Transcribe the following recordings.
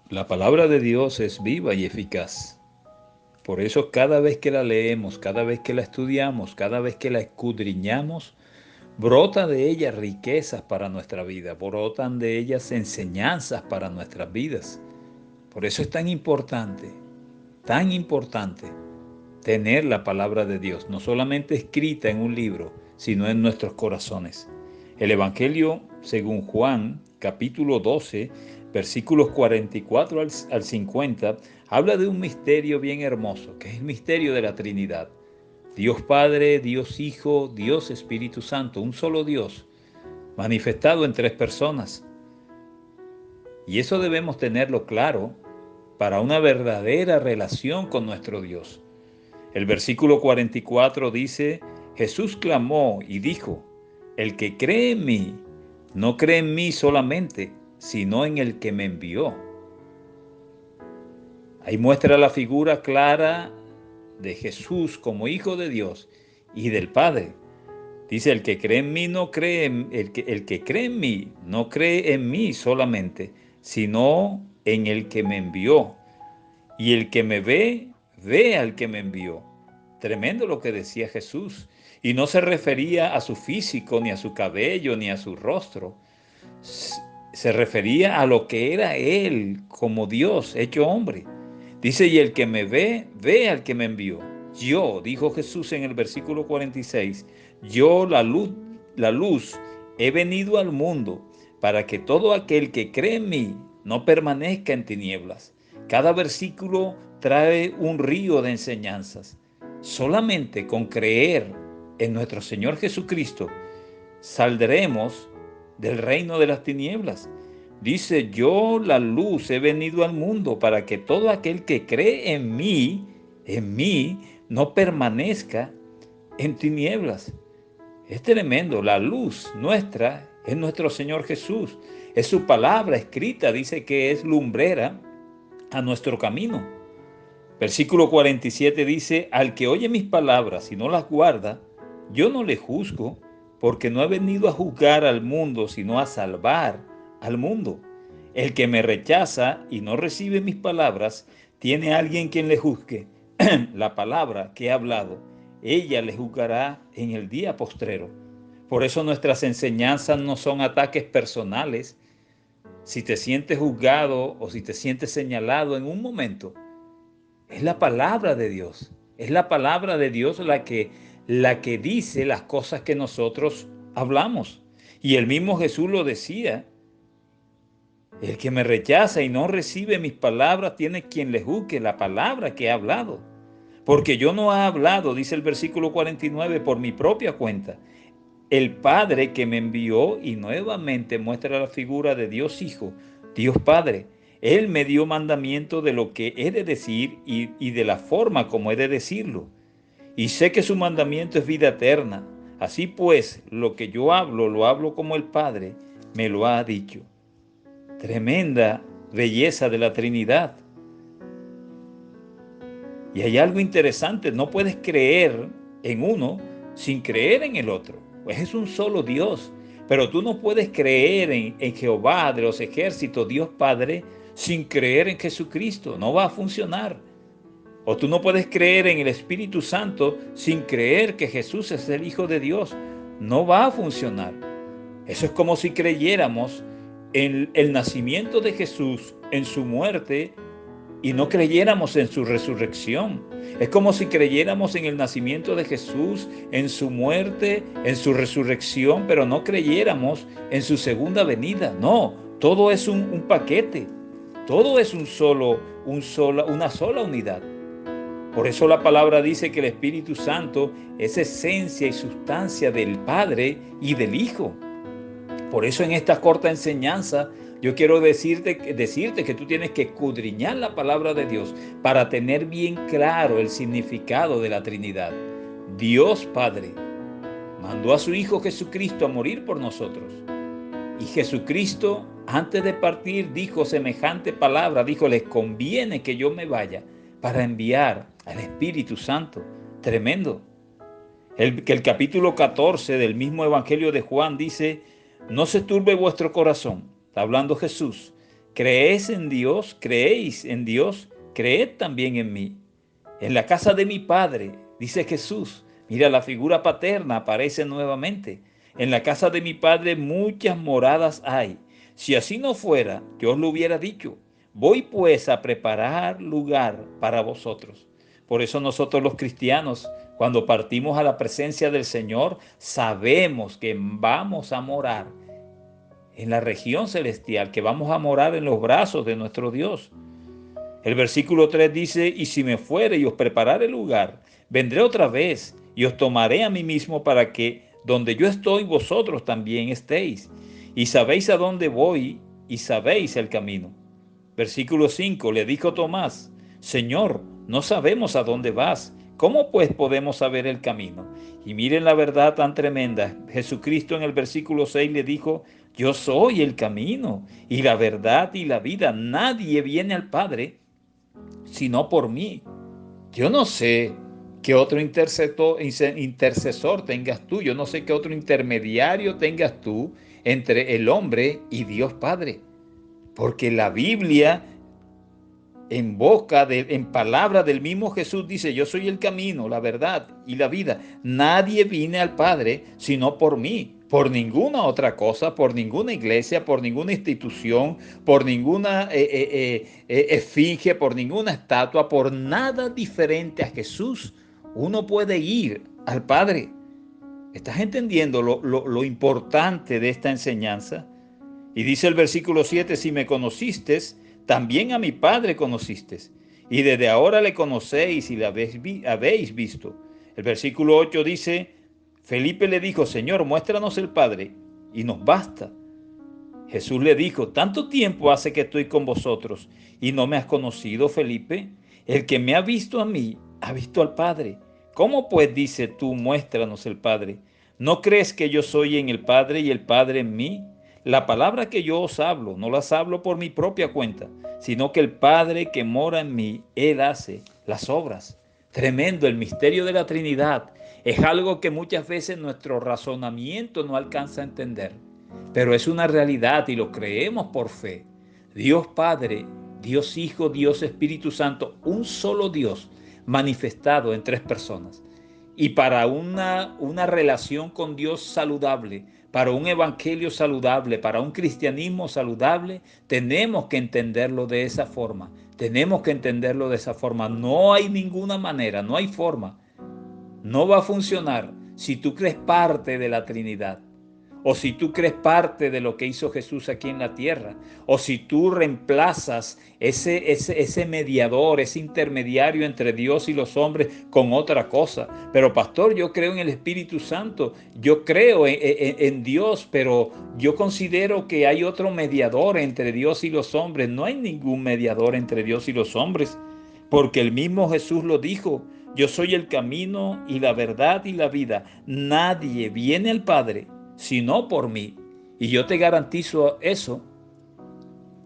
La palabra de Dios es viva y eficaz. Por eso cada vez que la leemos, cada vez que la estudiamos, cada vez que la escudriñamos, brota de ella riquezas para nuestra vida, brotan de ellas enseñanzas para nuestras vidas. Por eso es tan importante tener la palabra de Dios, no solamente escrita en un libro, sino en nuestros corazones. El Evangelio, según Juan, capítulo 12, versículos 44 al 50, habla de un misterio bien hermoso, que es el misterio de la Trinidad. Dios Padre, Dios Hijo, Dios Espíritu Santo, un solo Dios, manifestado en tres personas. Y eso debemos tenerlo claro para una verdadera relación con nuestro Dios. El versículo 44 dice, Jesús clamó y dijo, el que cree en mí, no cree en mí solamente, sino en el que me envió. Ahí muestra la figura clara de Jesús como Hijo de Dios y del Padre. Dice, el que cree en mí no cree en, el que cree en mí no cree en mí solamente, sino en el que me envió. Y el que me ve, ve al que me envió. Tremendo lo que decía Jesús. Y no se refería a su físico, ni a su cabello, ni a su rostro. Se refería a lo que era Él como Dios, hecho hombre. Dice, y el que me ve, ve al que me envió. Yo, dijo Jesús en el versículo 46, yo la luz, he venido al mundo para que todo aquel que cree en mí no permanezca en tinieblas. Cada versículo trae un río de enseñanzas. Solamente con creer en nuestro Señor Jesucristo saldremos del reino de las tinieblas. Dice, yo la luz he venido al mundo para que todo aquel que cree en mí, no permanezca en tinieblas. Es tremendo, la luz nuestra es nuestro Señor Jesús. Es su palabra escrita, dice que es lumbrera a nuestro camino. Versículo 47 dice, al que oye mis palabras y no las guarda, yo no le juzgo, porque no he venido a juzgar al mundo, sino a salvar al mundo. El que me rechaza y no recibe mis palabras, tiene a alguien quien le juzgue. La palabra que he hablado, ella le juzgará en el día postrero. Por eso nuestras enseñanzas no son ataques personales. Si te sientes juzgado o si te sientes señalado en un momento, es la palabra de Dios. Es la palabra de Dios la que dice las cosas que nosotros hablamos. Y el mismo Jesús lo decía. El que me rechaza y no recibe mis palabras tiene quien le juzgue la palabra que he hablado. Porque yo no he hablado, dice el versículo 49, por mi propia cuenta. El Padre que me envió, y nuevamente muestra la figura de Dios Hijo, Dios Padre. Él me dio mandamiento de lo que he de decir y de la forma como he de decirlo. Y sé que su mandamiento es vida eterna. Así pues, lo que yo hablo, lo hablo como el Padre me lo ha dicho. Tremenda belleza de la Trinidad. Y hay algo interesante, no puedes creer en uno sin creer en el otro. Pues es un solo Dios. Pero tú no puedes creer en Jehová de los ejércitos, Dios Padre, sin creer en Jesucristo. No va a funcionar. O tú no puedes creer en el Espíritu Santo sin creer que Jesús es el Hijo de Dios. No va a funcionar. Eso es como si creyéramos en el nacimiento de Jesús, en su muerte, y no creyéramos en su resurrección. Es como si creyéramos en el nacimiento de Jesús, en su muerte, en su resurrección, pero no creyéramos en su segunda venida. No, todo es un paquete. Todo es una sola unidad. Por eso la palabra dice que el Espíritu Santo es esencia y sustancia del Padre y del Hijo. Por eso en esta corta enseñanza yo quiero decirte que tú tienes que escudriñar la palabra de Dios para tener bien claro el significado de la Trinidad. Dios Padre mandó a su Hijo Jesucristo a morir por nosotros. Y Jesucristo, antes de partir, dijo semejante palabra, dijo, les conviene que yo me vaya para enviar al Espíritu Santo. Tremendo. El capítulo 14 del mismo Evangelio de Juan dice, no se turbe vuestro corazón, está hablando Jesús, ¿Creéis en Dios? ¿Creéis en Dios? Creed también en mí. En la casa de mi Padre, dice Jesús, mira, la figura paterna aparece nuevamente. En la casa de mi Padre muchas moradas hay. Si así no fuera, yo os lo hubiera dicho. Voy pues a preparar lugar para vosotros. Por eso nosotros los cristianos, cuando partimos a la presencia del Señor, sabemos que vamos a morar en la región celestial, que vamos a morar en los brazos de nuestro Dios. El versículo 3 dice, y si me fuere y os preparare lugar, vendré otra vez y os tomaré a mí mismo para que donde yo estoy vosotros también estéis. Y sabéis a dónde voy y sabéis el camino. Versículo 5, le dijo Tomás, Señor, no sabemos a dónde vas. ¿Cómo pues podemos saber el camino? Y miren la verdad tan tremenda. Jesucristo en el versículo 6 le dijo, yo soy el camino y la verdad y la vida. Nadie viene al Padre sino por mí. Yo no sé qué otro intercesor tengas tú, yo no sé qué otro intermediario tengas tú entre el hombre y Dios Padre, porque la Biblia en palabra del mismo Jesús dice, yo soy el camino, la verdad y la vida. Nadie viene al Padre sino por mí. Por ninguna otra cosa, por ninguna iglesia, por ninguna institución, por ninguna esfinge, por ninguna estatua, por nada diferente a Jesús, uno puede ir al Padre. ¿Estás entendiendo lo importante de esta enseñanza? Y dice el versículo 7, si me conociste, también a mi Padre conociste. Y desde ahora le conocéis y le habéis visto. El versículo 8 dice, Felipe le dijo, Señor, muéstranos el Padre, y nos basta. Jesús le dijo, ¿tanto tiempo hace que estoy con vosotros y no me has conocido, Felipe? El que me ha visto a mí, ha visto al Padre. ¿Cómo pues dice tú, muéstranos el Padre? ¿No crees que yo soy en el Padre y el Padre en mí? La palabra que yo os hablo, no las hablo por mi propia cuenta, sino que el Padre que mora en mí, Él hace las obras. Tremendo el misterio de la Trinidad. Es algo que muchas veces nuestro razonamiento no alcanza a entender, pero es una realidad y lo creemos por fe. Dios Padre, Dios Hijo, Dios Espíritu Santo, un solo Dios manifestado en tres personas. Y para una relación con Dios saludable, para un evangelio saludable, para un cristianismo saludable, tenemos que entenderlo de esa forma. Tenemos que entenderlo de esa forma. No hay ninguna manera, no hay forma. No va a funcionar si tú crees parte de la Trinidad, o si tú crees parte de lo que hizo Jesús aquí en la tierra, o si tú reemplazas ese mediador, ese intermediario entre Dios y los hombres con otra cosa. Pero pastor, yo creo en el Espíritu Santo, yo creo en Dios, pero yo considero que hay otro mediador entre Dios y los hombres. No hay ningún mediador entre Dios y los hombres, porque el mismo Jesús lo dijo. Yo soy el camino y la verdad y la vida. Nadie viene al Padre sino por mí. Y yo te garantizo eso,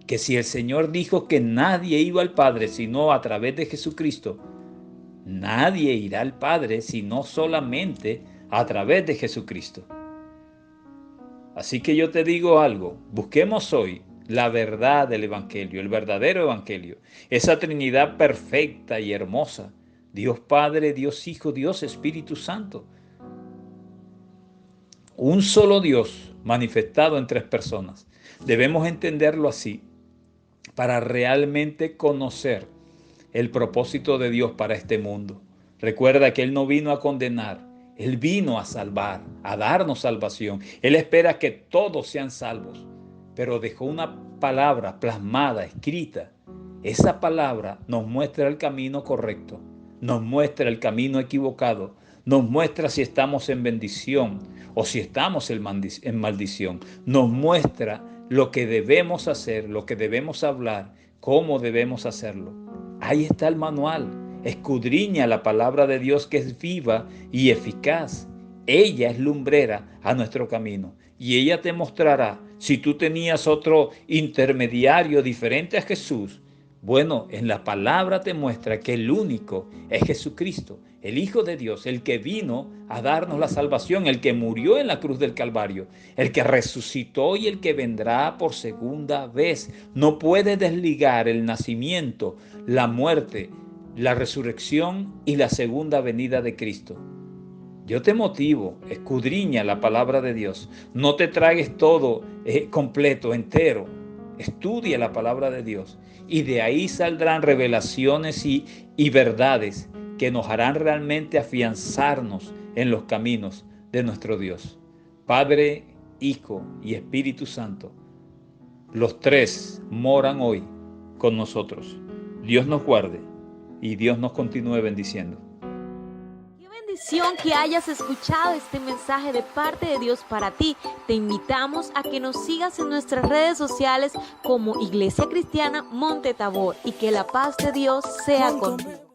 que si el Señor dijo que nadie iba al Padre sino a través de Jesucristo, nadie irá al Padre sino solamente a través de Jesucristo. Así que yo te digo algo, busquemos hoy la verdad del Evangelio, el verdadero Evangelio, esa Trinidad perfecta y hermosa, Dios Padre, Dios Hijo, Dios Espíritu Santo. Un solo Dios manifestado en tres personas. Debemos entenderlo así para realmente conocer el propósito de Dios para este mundo. Recuerda que Él no vino a condenar, Él vino a salvar, a darnos salvación. Él espera que todos sean salvos, pero dejó una palabra plasmada, escrita. Esa palabra nos muestra el camino correcto, nos muestra el camino equivocado, nos muestra si estamos en bendición o si estamos en maldición. Nos muestra lo que debemos hacer, lo que debemos hablar, cómo debemos hacerlo. Ahí está el manual. Escudriña la palabra de Dios, que es viva y eficaz. Ella es lumbrera a nuestro camino y ella te mostrará si tú tenías otro intermediario diferente a Jesús. Bueno, en la palabra te muestra que el único es Jesucristo, el Hijo de Dios, el que vino a darnos la salvación, el que murió en la cruz del Calvario, el que resucitó y el que vendrá por segunda vez. No puede desligar el nacimiento, la muerte, la resurrección y la segunda venida de Cristo. Yo te motivo, escudriña la palabra de Dios. No te tragues todo completo, entero. Estudia la palabra de Dios y de ahí saldrán revelaciones y verdades que nos harán realmente afianzarnos en los caminos de nuestro Dios. Padre, Hijo y Espíritu Santo, los tres moran hoy con nosotros. Dios nos guarde y Dios nos continúe bendiciendo. Bendición que hayas escuchado este mensaje de parte de Dios para ti. Te invitamos a que nos sigas en nuestras redes sociales como Iglesia Cristiana Monte Tabor y que la paz de Dios sea contigo.